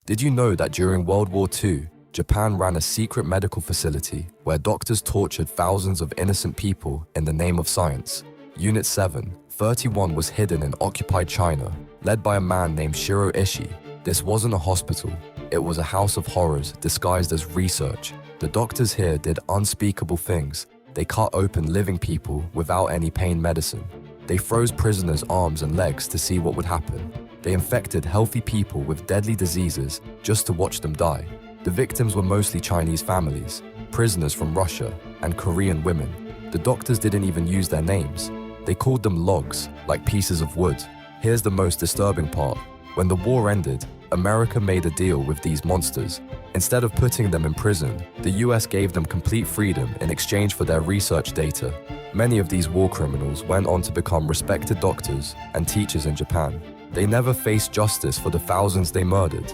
Did you know that during World War II, Japan ran a secret medical facility where doctors tortured thousands of innocent people in the name of science? Unit 731 was hidden in occupied China, led by a man named Shiro Ishii. This wasn't a hospital, it was a house of horrors disguised as research. The doctors here did unspeakable things. They cut open living people without any pain medicine. They froze prisoners' arms and legs to see what would happen. They infected healthy people with deadly diseases just to watch them die. The victims were mostly Chinese families, prisoners from Russia, and Korean women. The doctors didn't even use their names. They called them logs, like pieces of wood. Here's the most disturbing part. When the war ended, America made a deal with these monsters. Instead of putting them in prison, the US gave them complete freedom in exchange for their research data. Many of these war criminals went on to become respected doctors and teachers in Japan. They never faced justice for the thousands they murdered.